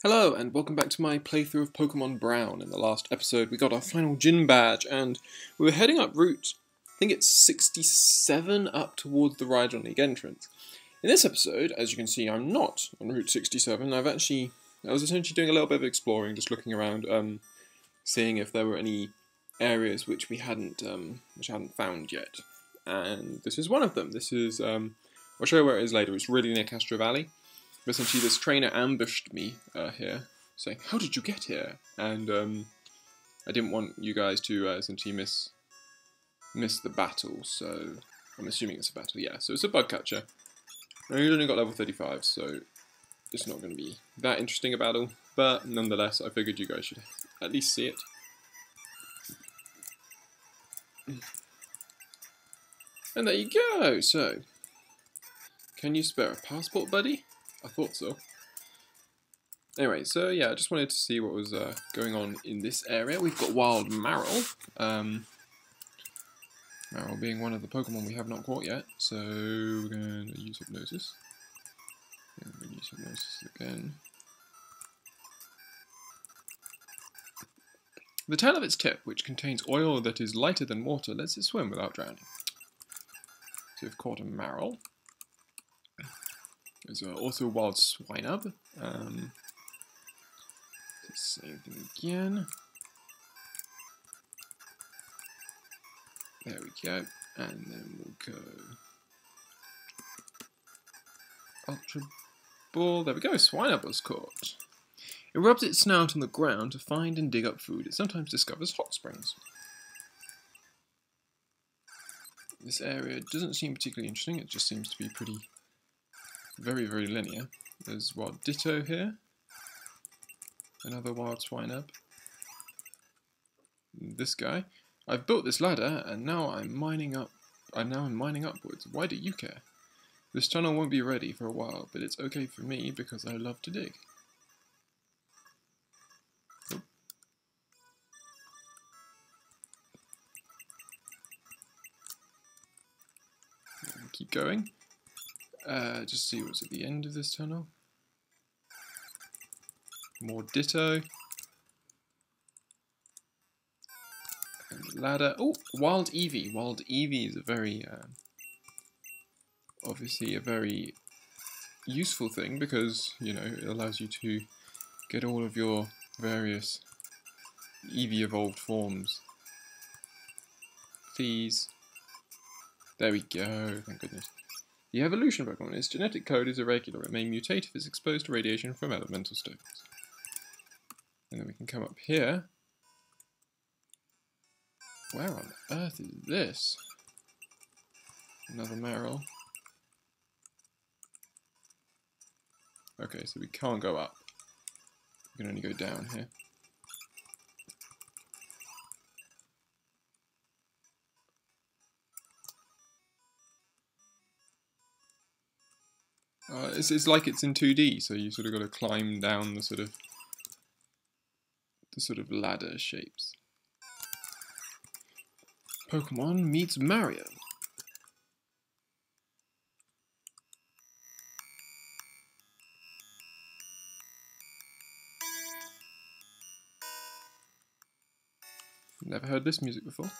Hello, and welcome back to my playthrough of Pokemon Brown. In the last episode, we got our final gym badge, and we were heading up route, I think it's 67, up towards the Rijon League entrance. In this episode, as you can see, I'm not on Route 67. I was essentially doing a little bit of exploring, just looking around, seeing if there were any areas which we hadn't found yet. And this is one of them. This is, I'll show you where it is later. It's really near Castro Valley. Essentially, this trainer ambushed me here, saying, "How did you get here?" And I didn't want you guys to essentially miss the battle, so I'm assuming it's a battle. Yeah, so it's a bug catcher. I only got level 35, so it's not going to be that interesting a battle, but nonetheless, I figured you guys should at least see it. And there you go. So, can you spare a passport, buddy? I thought so. Anyway, so yeah, I just wanted to see what was going on in this area. We've got Wild Marill. Marill being one of the Pokemon we have not caught yet. So we're going to use Hypnosis. And we're going to use Hypnosis again. The tail of its tip, which contains oil that is lighter than water, lets it swim without drowning. So we've caught a Marill. There's also a wild Swinub. Same thing again. There we go. And then we'll go Ultra Ball. There we go. Swinub was caught. It rubs its snout on the ground to find and dig up food. It sometimes discovers hot springs. This area doesn't seem particularly interesting. It just seems to be pretty very, very linear. There's Wild Ditto here. Another Wild Swinub. This guy. I've built this ladder and now I'm mining upwards. Why do you care? This tunnel won't be ready for a while, but it's okay for me because I love to dig. Oh. Keep going. Just see what's at the end of this tunnel. More Ditto. And ladder. Oh, Wild Eevee. Wild Eevee is a very, obviously a very useful thing because, you know, it allows you to get all of your various Eevee evolved forms. Please. There we go, thank goodness. The evolution Pokemon, its genetic code is irregular. It may mutate if it's exposed to radiation from elemental stones. And then we can come up here. Where on earth is this? Another Marill. Okay, so we can't go up. We can only go down here. It's like it's in 2D, so you sort of got to climb down the sort of ladder shapes. Pokemon meets Mario. Never heard this music before.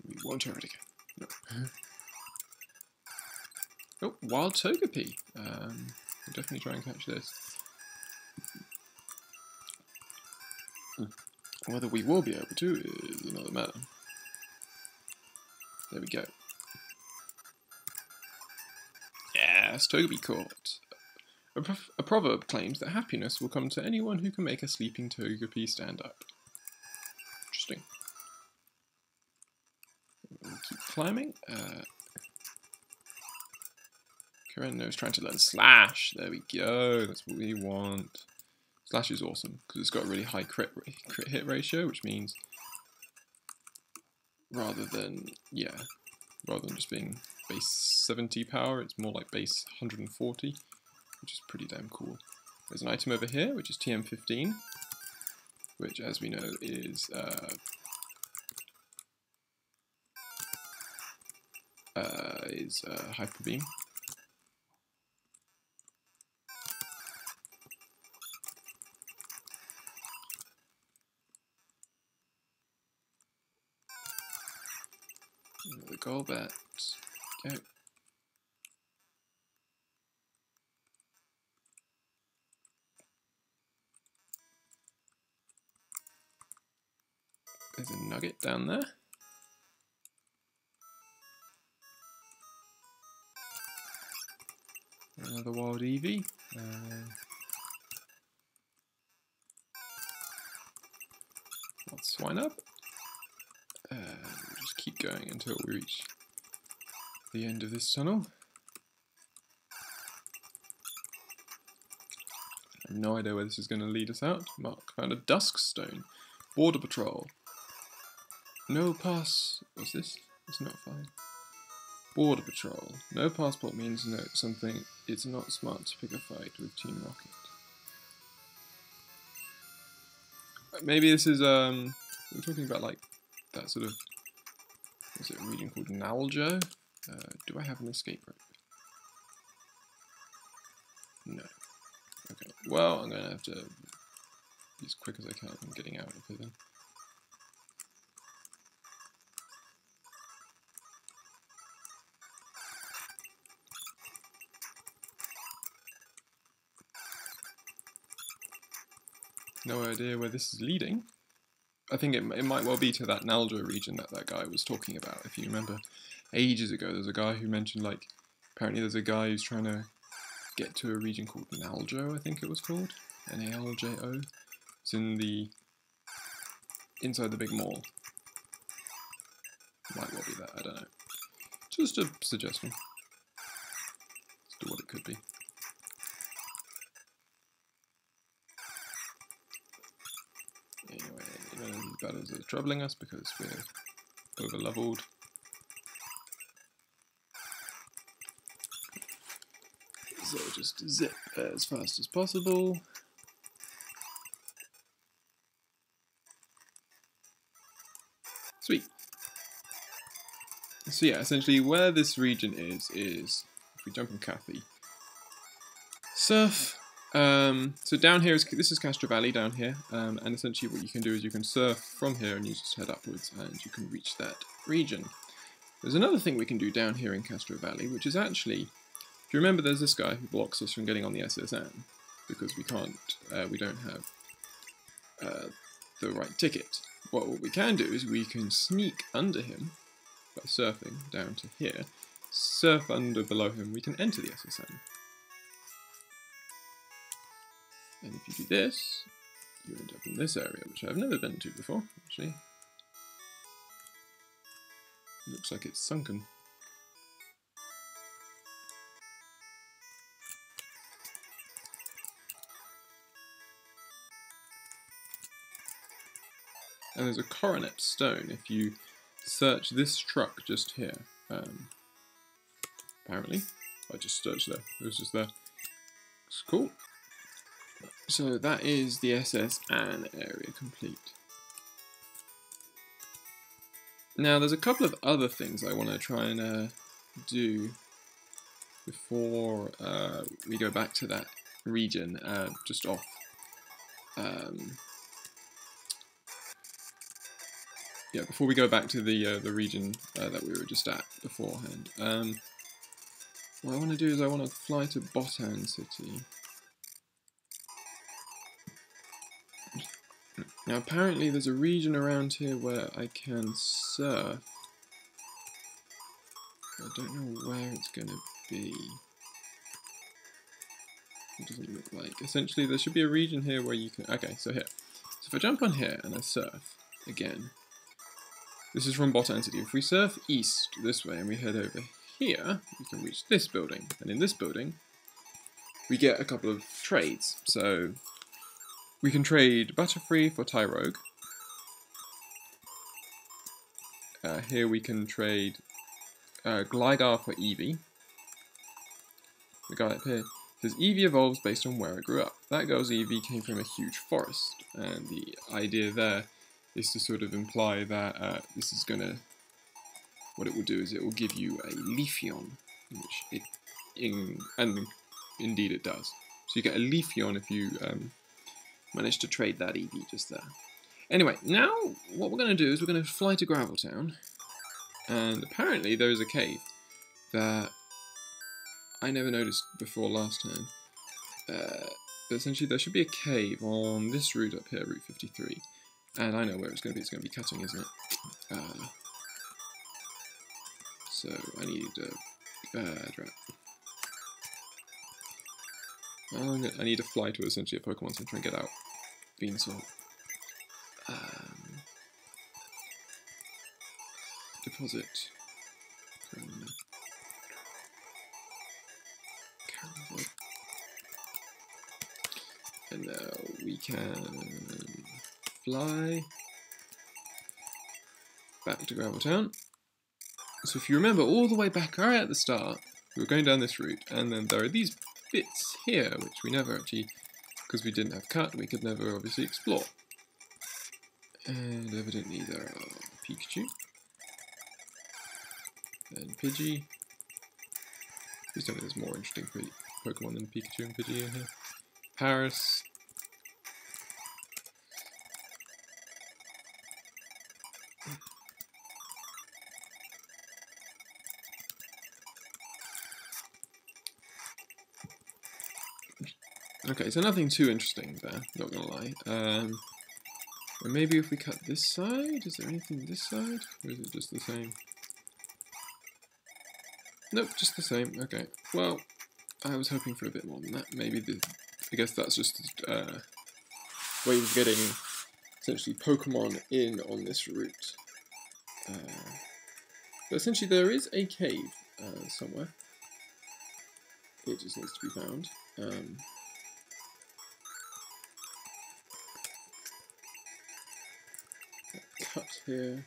We won't hear it again. No. Oh, Wild Togepi. We'll definitely try and catch this. Whether we will be able to is another matter. There we go. Yes, Togepi caught. A proverb claims that happiness will come to anyone who can make a sleeping Togepi stand up. Interesting. We'll keep climbing. Coreno's trying to learn Slash. There we go. That's what we want. Slash is awesome because it's got a really high crit hit ratio, which means rather than just being base 70 power, it's more like base 140, which is pretty damn cool. There's an item over here, which is TM15, which, as we know, is is Hyper Beam. The goal bet. Go. There's a nugget down there. Another wild Eevee. Let's swine up. We'll just keep going until we reach the end of this tunnel. I have no idea where this is going to lead us out. Mark found a dusk stone. Border patrol. No pass. What's this? It's not fine. Border patrol. No passport means no something. It's not smart to pick a fight with Team Rocket. Maybe this is we're talking about like that sort of, what's it, a region called Naljo? Do I have an escape rope? No. Okay. Well, I'm gonna have to be as quick as I can in getting out of here then. No idea where this is leading. I think it might well be to that Naljo region that guy was talking about. If you remember, ages ago, there's a guy who mentioned, like, apparently there's a guy who's trying to get to a region called Naljo, I think it was called. N-A-L-J-O. It's inside the big mall. Might well be that, I don't know. Just a suggestion as to what it could be. Anyway, these battles are troubling us because we're over-leveled. So just zip as fast as possible. Sweet. So yeah, essentially where this region is if we jump on Cathy, surf. So down here this is Castro Valley down here, and essentially what you can do is you can surf from here and you just head upwards and you can reach that region. There's another thing we can do down here in Castro Valley, which is actually, if you remember, there's this guy who blocks us from getting on the SSN because we don't have the right ticket. What we can do is we can sneak under him by surfing down to here, surf under below him, we can enter the SSN. And if you do this, you end up in this area, which I've never been to before, actually. Looks like it's sunken. And there's a coronet stone if you search this truck just here. Apparently, I just searched there. It was just there. It's cool. So that is the SS Anne area complete. Now there's a couple of other things I want to try and do before we go back to that region, just off. Yeah, before we go back to the region that we were just at beforehand. What I want to do is I want to fly to Botan City. Now apparently there's a region around here where I can surf. I don't know where it's going to be. It doesn't look like. Essentially there should be a region here where you can... Okay, so here. So if I jump on here and I surf again, this is from Botan City. If we surf east this way and we head over here, we can reach this building. And in this building, we get a couple of trades. So we can trade Butterfree for Tyrogue. Here we can trade Gligar for Eevee. The guy up here says Eevee evolves based on where I grew up. That girl's Eevee came from a huge forest, and the idea there is to sort of imply that this is going to what it will do is it will give you a Leafeon, which and indeed it does. So you get a Leafeon if you manage to trade that Eevee just there. Anyway, now what we're going to do is we're going to fly to Graveltown, and apparently there is a cave that I never noticed before last time. But essentially there should be a cave on this route up here, Route 53. And I know where it's going to be. It's going to be cutting, isn't it? So I need a drat. I need to fly to essentially a Pokemon Center and get out Venusaur. Deposit. And now we can fly back to Graveltown. So if you remember all the way back right at the start, we were going down this route, and then there are these bits here which we never actually, because we didn't have cut, we could never obviously explore. And evidently there are Pikachu and Pidgey. Please tell me there's more interesting Pokemon than Pikachu and Pidgey in here. Paris. Okay, so nothing too interesting there, not gonna lie. And maybe if we cut this side, is there anything this side? Or is it just the same? Nope, just the same. Okay, well, I was hoping for a bit more than that. Maybe I guess that's just way of getting essentially Pokemon in on this route. But essentially there is a cave somewhere. It just needs to be found. Cut here.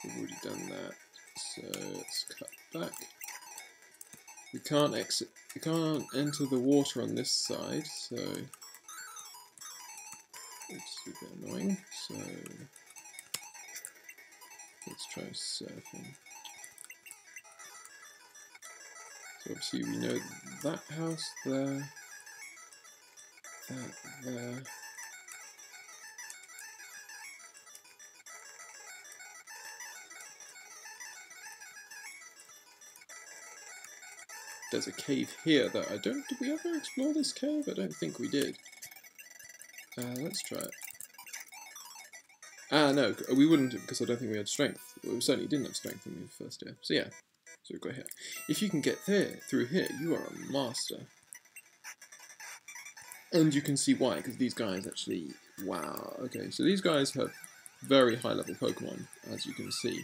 We've already done that, so let's cut back. We can't exit. We can't enter the water on this side, so it's a bit annoying. So let's try surfing. So obviously we know that house there, that there. There's a cave here that I don't... Did we ever explore this cave? I don't think we did. Let's try it. No, we wouldn't because I don't think we had strength. Well, we certainly didn't have strength when we were first here. So yeah, so we've got here. If you can get there, through here, you are a master. And you can see why, because these guys actually... Wow, okay, so these guys have very high level Pokemon, as you can see.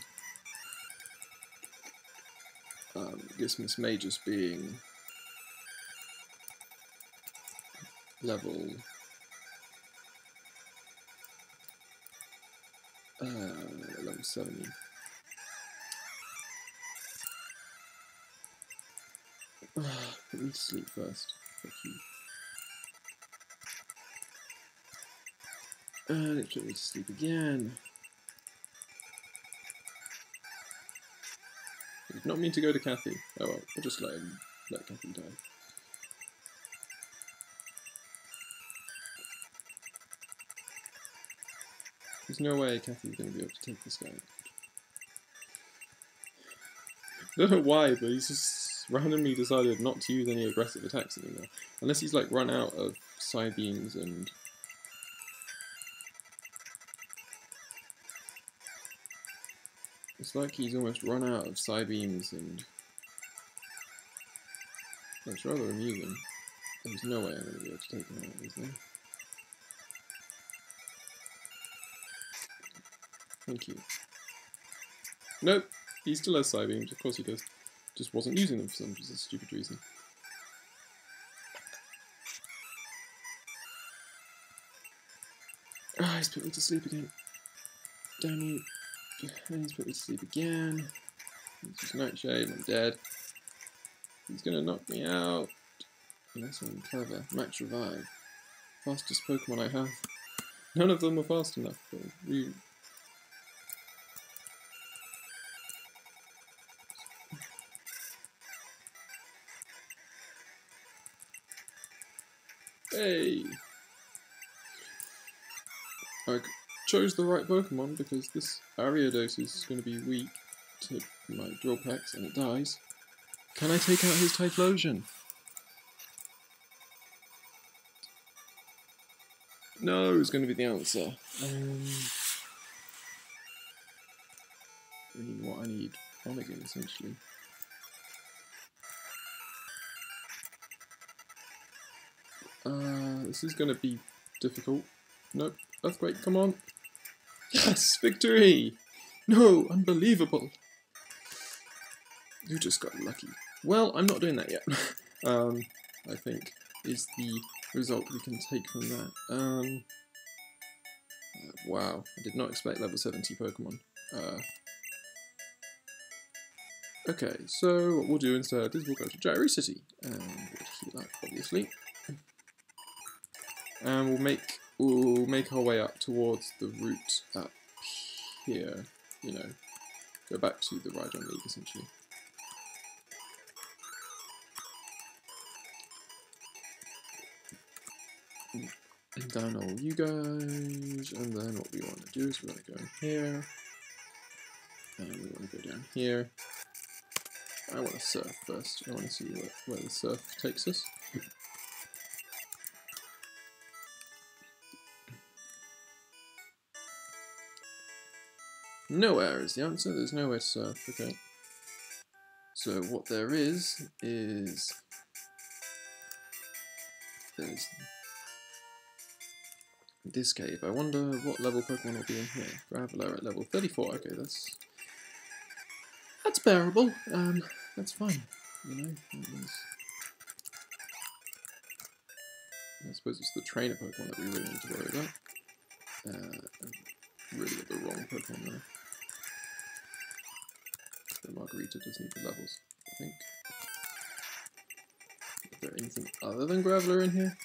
Gizmus may just being level 70. Put me to sleep first. Thank you. And it put me to sleep again. I did not mean to go to Kathy. Oh well, we'll just let Kathy die. There's no way Kathy's going to be able to take this guy. I don't know why, but he's just randomly decided not to use any aggressive attacks anymore. Unless he's like run out of side beams and... It's like he's almost run out of side beams and... That's rather amusing. There's no way I'm going to be able to take him out, is there? Thank you. Nope, he still has side beams, of course he does. Just wasn't using them for some stupid reason. Ah, he's put me to sleep again. Damn you. And he's put me to sleep again. It's just Nightshade, I'm dead. He's gonna knock me out. Unless I'm clever. Max Revive. Fastest Pokemon I have. None of them are fast enough. Hey! I chose the right Pokemon because this Ariados is going to be weak to my Drill Packs and it dies. Can I take out his Typhlosion? No, is going to be the answer. Really what I need. Onigin, essentially. This is going to be difficult. Nope. Earthquake, come on. Yes! Victory! No! Unbelievable! You just got lucky. Well, I'm not doing that yet. I think is the result we can take from that. Wow, I did not expect level 70 Pokemon. Okay, so what we'll do instead is we'll go to Gyru City, and we'll heal that, obviously. And we'll make our way up towards the route up here, you know, go back to the Rijon League, essentially. And down all you guys, and then what we want to do is we want to go in here, and we want to go down here. I want to surf first. I want to see where the surf takes us. Nowhere is the answer. There's nowhere to surf. Okay. So what there is there's this cave. I wonder what level Pokemon will be in here. Graveler at level 34. Okay, that's bearable. That's fine. You know. I suppose it's the trainer Pokemon that we really need to worry about. Really got the wrong Pokemon there. The Margarita does need the levels, I think. Is there anything other than Graveler in here?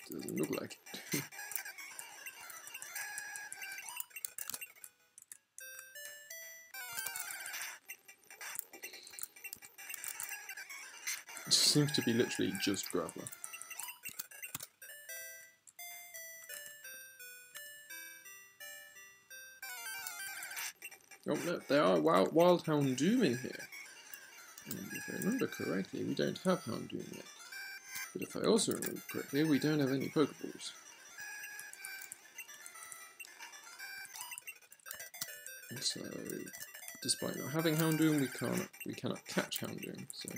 Doesn't look like it. It seems to be literally just Graveler. Oh no, there are wild Houndoom in here. And if I remember correctly, we don't have Houndoom yet. But if I also remember correctly, we don't have any Pokeballs. And so, despite not having Houndoom, we cannot catch Houndoom. So,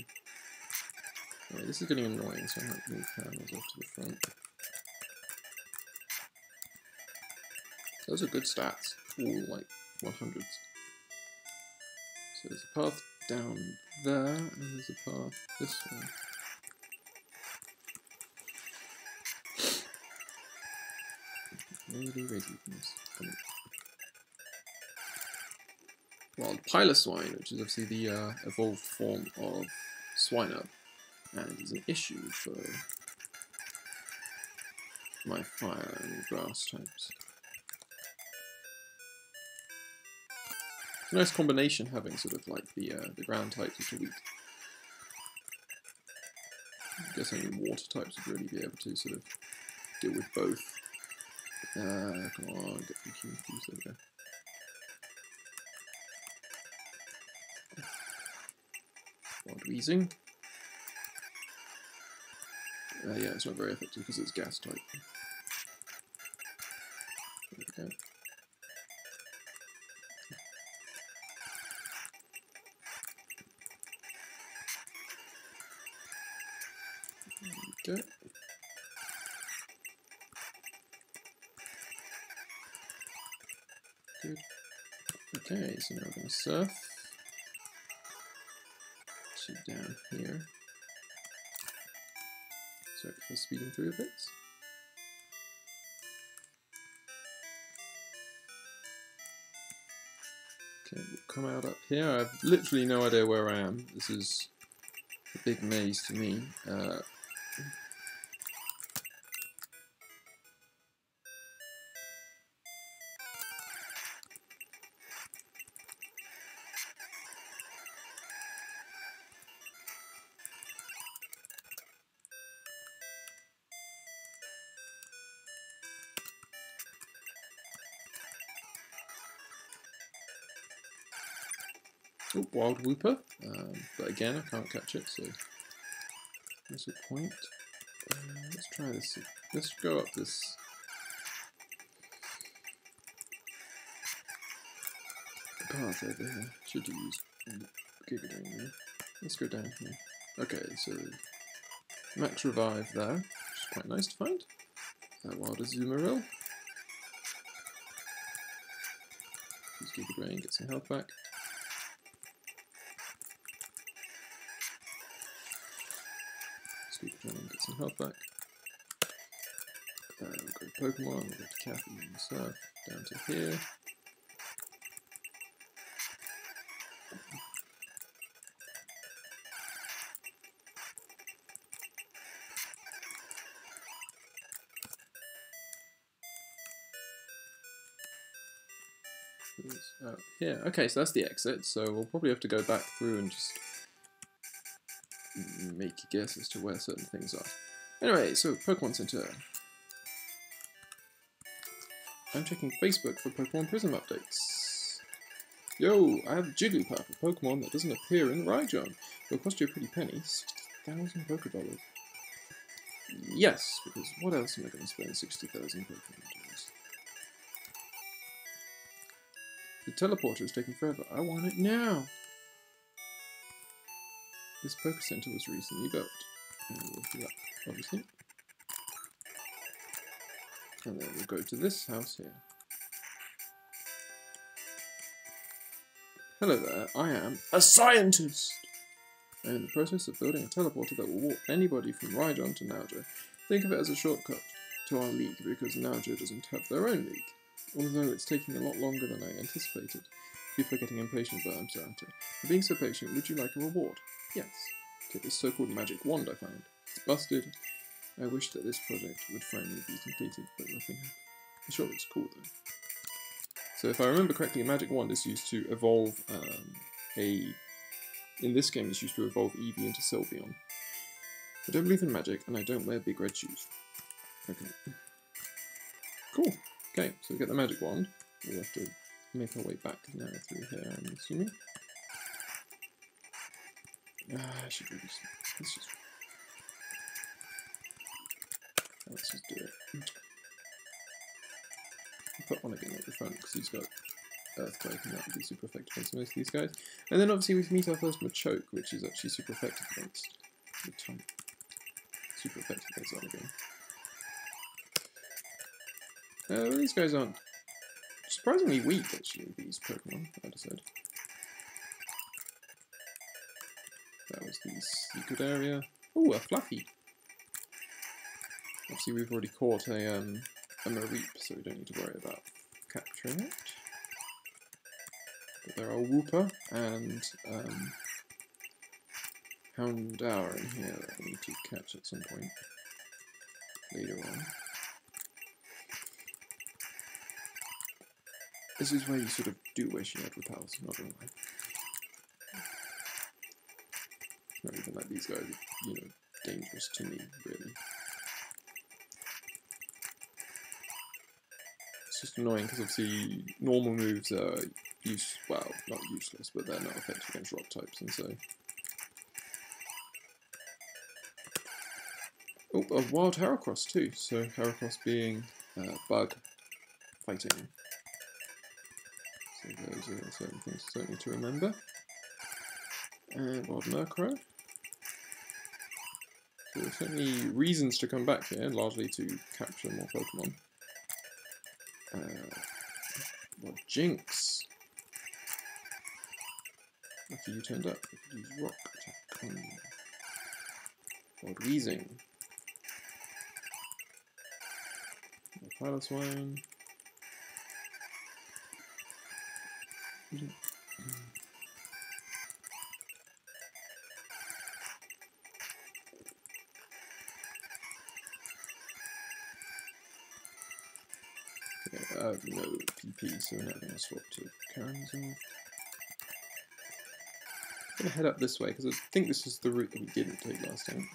anyway, this is getting annoying. So I might move panels off to the front. Those are good stats, all like 100s. So there's a path down there, and there's a path this way. Really ready for this. Wild Piloswine, which is obviously the evolved form of Swinub, and is an issue for my fire and grass types. It's a nice combination having sort of like the ground types which are weak. I guess only water types would really be able to sort of deal with both. Come on, get the confused, there we go. Wild Weezing. Yeah, it's not very effective because it's gas type. There we go. There we go. Good. Okay, so now we're going to surf. So down here. Sorry for speeding through a bit. Okay, we'll come out up here. I have literally no idea where I am. This is a big maze to me. Oh, wild whooper. But again, I can't catch it, so there's a point. Let's try this. Let's go up this. Path over here. Should use Gigadine there. Let's go down here. Okay, so max revive there, which is quite nice to find. Wild Azumarill. Use Gigadine, get some health back. Gigadine, get some health back. We'll go Pokemon, we'll go to Kathy and Surf, down to here. Here. Okay, so that's the exit, so we'll probably have to go back through and just make a guess as to where certain things are. Anyway, so Pokemon Center. I'm checking Facebook for Pokemon Prism updates. Yo, I have Jigglypuff, a Pokemon that doesn't appear in Rijon. It'll cost you a pretty penny, 60,000 Pokedollars. Yes, because what else am I going to spend 60,000 Pokemon dollars? The teleporter is taking forever. I want it now. This Poke Center was recently built. And we'll do that, obviously. And then we'll go to this house here. Hello there, I am a scientist! I am in the process of building a teleporter that will warp anybody from Rijon to Naojo. Think of it as a shortcut to our league, because Naojo doesn't have their own league. Although it's taking a lot longer than I anticipated. People are getting impatient, but I'm sorry. For being so patient, would you like a reward? Yes. Take this so-called magic wand I found. It's busted. I wish that this project would finally be completed, but nothing happened. It sure looks cool though. So if I remember correctly, a magic wand is used to evolve in this game it's used to evolve Eevee into Sylveon. I don't believe in magic, and I don't wear big red shoes. Okay. Cool. Okay, so we get the magic wand. We'll have to make our way back now through here, I'm assuming. I should really... Let's just do it. I'll put one again at the front because he's got Earthquake and that would be super effective against most of these guys. And then obviously we meet our first Machoke, which is actually super effective against the Tom. Super effective against Zarnigan. These guys aren't surprisingly weak actually, these Pokemon, I decided. That was the secret area. Ooh, a Fluffy. Obviously we've already caught a Mareep, so we don't need to worry about capturing it. But there are Wooper and Houndour in here that I need to catch at some point later on. This is where you sort of do wish you had repels, not gonna lie. Not even like these guys are, you know, dangerous to me, really. It's just annoying because obviously normal moves are well, not useless, but they're not effective against rock types, and so. Oh, a wild Heracross too. So Heracross being bug fighting. So those are certain things certainly to remember. And wild Murkrow. So there's certainly reasons to come back here, largely to capture more Pokemon. Well, Jinx. Lucky you turned up. We could use Rock Attack on you. Wild Weezing. Piloswine. Okay, I have no PP, so we're not going to swap to Karamazov. I'm going to head up this way, because I think this is the route that we didn't take last time.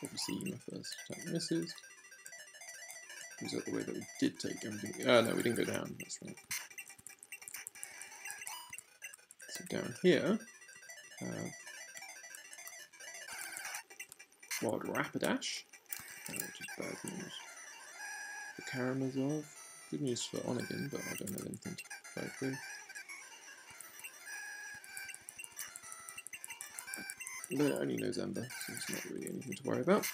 Obviously, my first attack misses. Was that the way that we did take everything? No, we didn't go down, that's right. So down here, have Wild Rapidash, which is bad news for Karamazov. Good news for Onigin, but I don't have anything to fight with. But it only knows Ember, so it's not really anything to worry about.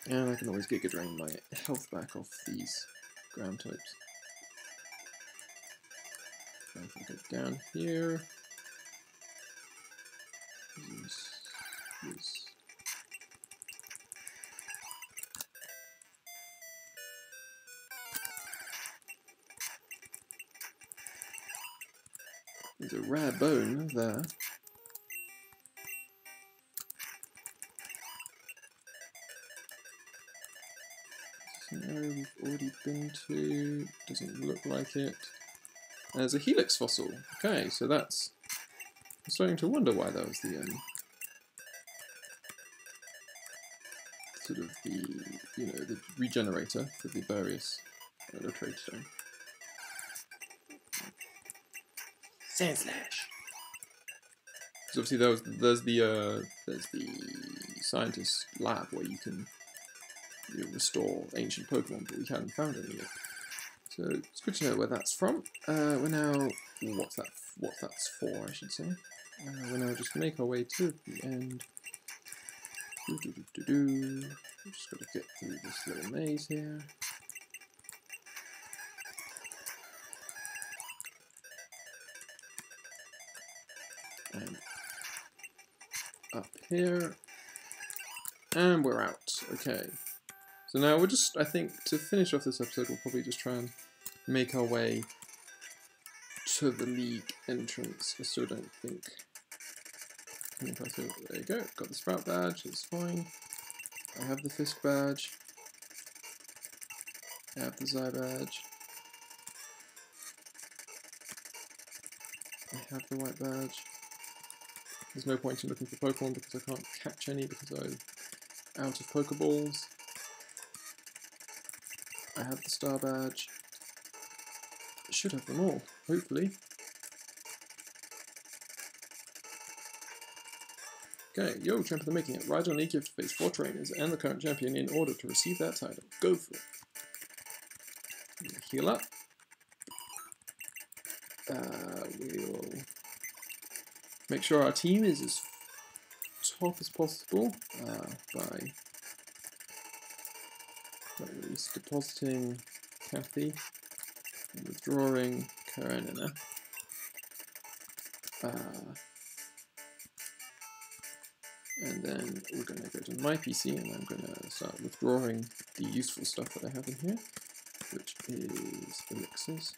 And I can always Giga Drain my health back off these ground types. So if I go down here, this. There's a rare bone there. This is an area we've already been to. Doesn't look like it. There's a Helix fossil. Okay, so that's... I'm starting to wonder why that was the sort of the, you know, the regenerator for the various trade stone. Sand Slash. Because obviously there's the scientist lab where you can restore ancient Pokemon, but we haven't found any yet. So it's good to know where that's from. We're now what's that's for, I should say. We're now just make our way to the end. We've just got to get through this little maze here. And up here. And we're out. Okay. So now we're just, I think, to finish off this episode, we'll probably just try and make our way to the league entrance. I still don't think. There you go. Got the Sprout badge. It's fine. I have the Fisk badge. I have the Zai badge. I have the white badge. There's no point in looking for Pokemon because I can't catch any because I'm out of Pokeballs. I have the Star badge. I should have them all, hopefully. Okay, yo, champ of the making it. Rijon League, you have to face 4 trainers and the current champion in order to receive that title. Go for it. Heal up. We'll make sure our team is as top as possible by at least depositing Kathy and withdrawing Karenina. And then we're going to go to my PC and I'm going to start withdrawing the useful stuff that I have in here, which is elixirs.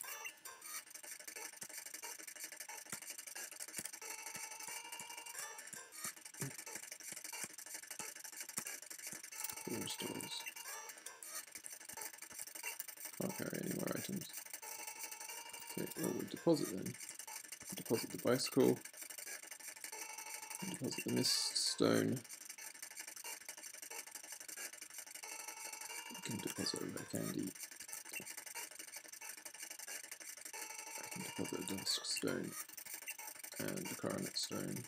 Four stores. Can't carry any more items. Okay, well, we'll deposit then. Deposit the bicycle. Deposit the mist stone. We can deposit a rare candy. I can deposit a dusk stone and a coronet stone.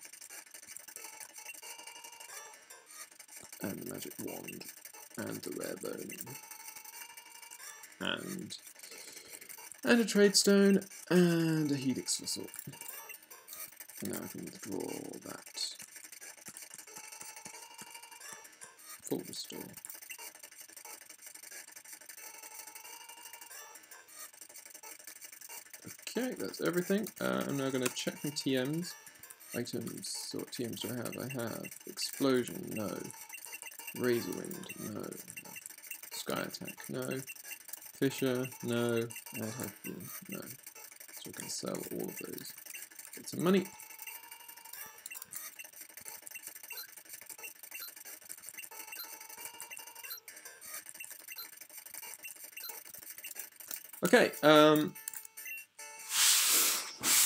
And the magic wand. And the rare bone. And a trade stone and a helix fossil. And now I can withdraw that. Full restore. Okay, that's everything. I'm now going to check my TMs. Items, so what TMs do I have? I have Explosion, no. Razor Wind, no. Sky Attack, no. Fisher, no. Anti-Fume, no. So we can sell all of those. Get some money. Okay,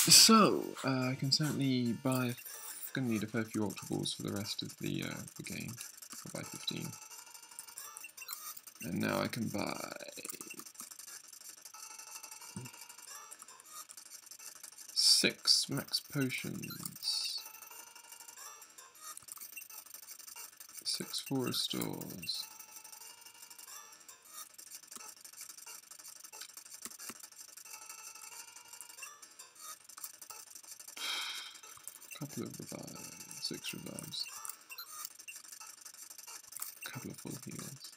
so I can certainly buy. Going to need a fair few Ultra Balls for the rest of the game. I'll buy 15, and now I can buy 6 max potions. 4 restores. Couple of revives, 6 revives. Couple of full heals.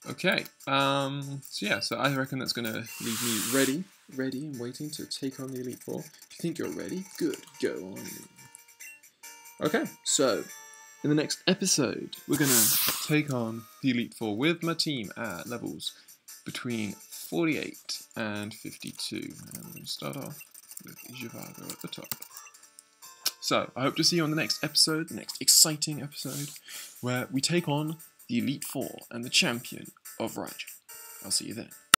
Okay, so yeah, so I reckon that's gonna leave me ready and waiting to take on the Elite Four. If you think you're ready, good, go on. Okay, so in the next episode, we're gonna take on the Elite Four with my team at levels between 48 and 52. And we're gonna start off with Zhivago at the top. So, I hope to see you on the next episode, the next exciting episode, where we take on the Elite Four and the champion of Rijon. I'll see you then.